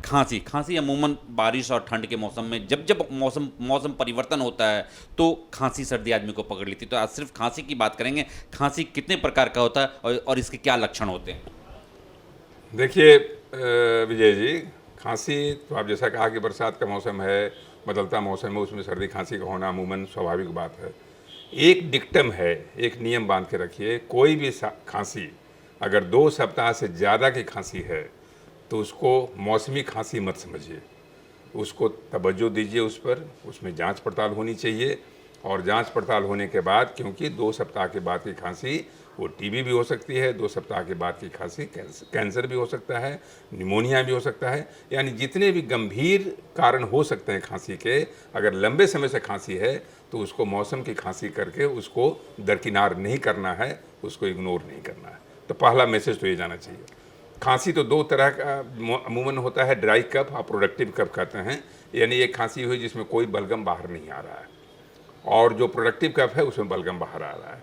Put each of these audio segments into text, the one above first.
खांसी खांसी अमूमन बारिश और ठंड के मौसम में जब जब मौसम परिवर्तन होता है तो खांसी सर्दी आदमी को पकड़ लेती है। तो आज सिर्फ खांसी की बात करेंगे। खांसी कितने प्रकार का होता है और इसके क्या लक्षण होते हैं? देखिए विजय जी, खांसी तो आप जैसा कहा कि बरसात का मौसम है, बदलता मौसम है, उसमें सर्दी खांसी का होना अमूमन स्वाभाविक बात है। एक डिक्टम है, एक नियम बांध के रखिए, कोई भी खांसी अगर 2 सप्ताह से ज़्यादा की खांसी है तो उसको मौसमी खांसी मत समझिए, उसको तवज्जो दीजिए उस पर, उसमें जांच पड़ताल होनी चाहिए। और जांच पड़ताल होने के बाद, क्योंकि 2 सप्ताह के बाद की खांसी वो टीबी भी हो सकती है, 2 सप्ताह के बाद की खांसी कैंसर भी हो सकता है, निमोनिया भी हो सकता है, यानी जितने भी गंभीर कारण हो सकते हैं खांसी के, अगर लंबे समय से खांसी है तो उसको मौसम की खांसी करके उसको दरकिनार नहीं करना है, उसको इग्नोर नहीं करना है। तो पहला मैसेज तो ये जाना चाहिए। खांसी तो 2 तरह का अमूमन होता है, ड्राई कफ और प्रोडक्टिव कफ कहते हैं, यानी एक खांसी हुई जिसमें कोई बलगम बाहर नहीं आ रहा है, और जो प्रोडक्टिव कफ है उसमें बलगम बाहर आ रहा है।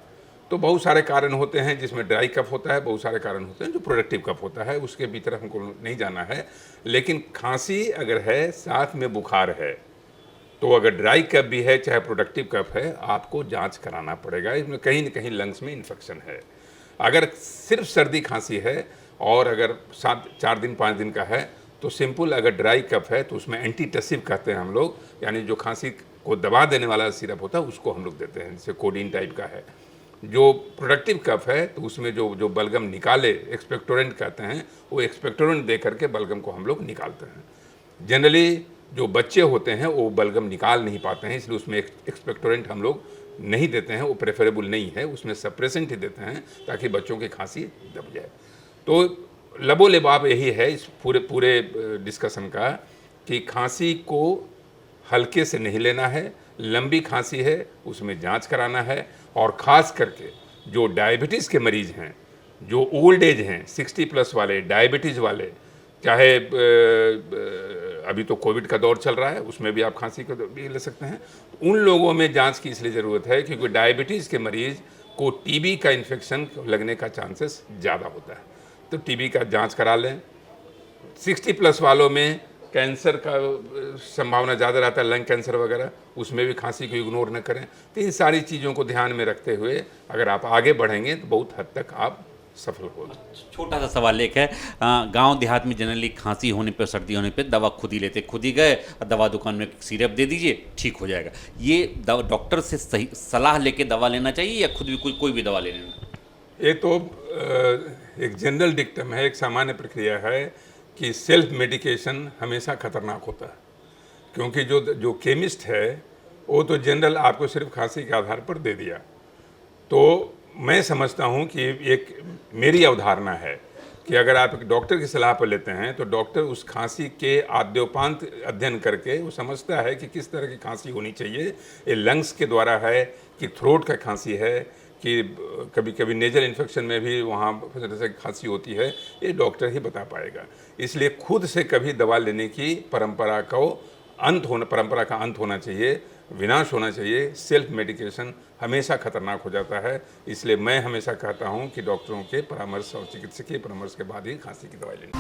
तो बहुत सारे कारण होते हैं जिसमें ड्राई कफ होता है, बहुत सारे कारण होते हैं जो प्रोडक्टिव कफ होता है, उसके भीतर हमको नहीं जाना है। लेकिन खांसी अगर है साथ में बुखार है तो अगर ड्राई कफ भी है चाहे प्रोडक्टिव कफ है, आपको जांच कराना पड़ेगा, इसमें कहीं न कहीं लंग्स में इन्फेक्शन है। अगर सिर्फ सर्दी खांसी है और अगर 4 दिन 5 दिन का है तो सिंपल, अगर ड्राई कफ है तो उसमें एंटीटसिव कहते हैं हम लोग, यानी जो खांसी को दबा देने वाला सिरप होता है उसको हम लोग देते हैं, जैसे कोडीन टाइप का है। जो प्रोडक्टिव कफ है तो उसमें जो बलगम निकाले, एक्सपेक्टोरेंट कहते हैं, वो एक्सपेक्टोरेंट दे करके बलगम को हम लोग निकालते हैं। जनरली जो बच्चे होते हैं वो बलगम निकाल नहीं पाते हैं, इसलिए उसमें एक्सपेक्टोरेंट हम लोग नहीं देते हैं, वो प्रेफरेबल नहीं है, उसमें सप्रेसेंट ही देते हैं ताकि बच्चों की खांसी दब जाए। तो लबोलबाब यही है इस पूरे डिस्कशन का कि खांसी को हल्के से नहीं लेना है, लंबी खांसी है उसमें जांच कराना है। और ख़ास करके जो डायबिटीज़ के मरीज़ हैं, जो ओल्ड एज हैं, 60 प्लस वाले, डायबिटीज़ वाले, चाहे अभी तो कोविड का दौर चल रहा है उसमें भी आप खांसी को भी ले सकते हैं, उन लोगों में जांच की इसलिए ज़रूरत है क्योंकि डायबिटीज़ के मरीज़ को टीबी का इन्फेक्शन लगने का चांसेस ज़्यादा होता है, तो टीबी का जांच करा लें। 60 प्लस वालों में कैंसर का संभावना ज़्यादा रहता है, लंग कैंसर वगैरह, उसमें भी खांसी को इग्नोर न करें। तो इन सारी चीज़ों को ध्यान में रखते हुए अगर आप आगे बढ़ेंगे तो बहुत हद तक आप सफल होंगे। छोटा सा सवाल एक है, गांव देहात में जनरली खांसी होने पे, सर्दी होने पे दवा खुद ही लेते, खुद ही गए और दवा दुकान में सिरप दे दीजिए ठीक हो जाएगा। ये डॉक्टर से सही सलाह लेके दवा लेना चाहिए या खुद भी कोई भी दवा ले लेना? ये तो एक जनरल डिक्टम है, एक सामान्य प्रक्रिया है कि सेल्फ मेडिकेशन हमेशा खतरनाक होता है, क्योंकि जो केमिस्ट है वो तो जनरल आपको सिर्फ खांसी के आधार पर दे दिया। तो मैं समझता हूँ कि एक मेरी अवधारणा है कि अगर आप एक डॉक्टर की सलाह पर लेते हैं तो डॉक्टर उस खांसी के आद्योपांत अध्ययन करके वो समझता है कि किस तरह की खांसी होनी चाहिए, ये लंग्स के द्वारा है कि थ्रोट का खांसी है कि कभी कभी नेजल इन्फेक्शन में भी वहाँ जैसे खांसी होती है, ये डॉक्टर ही बता पाएगा। इसलिए खुद से कभी दवा लेने की परंपरा का अंत होना चाहिए, विनाश होना चाहिए। सेल्फ मेडिकेशन हमेशा खतरनाक हो जाता है, इसलिए मैं हमेशा कहता हूँ कि डॉक्टरों के परामर्श और चिकित्सकीय परामर्श के बाद ही खांसी की दवाई लेनी।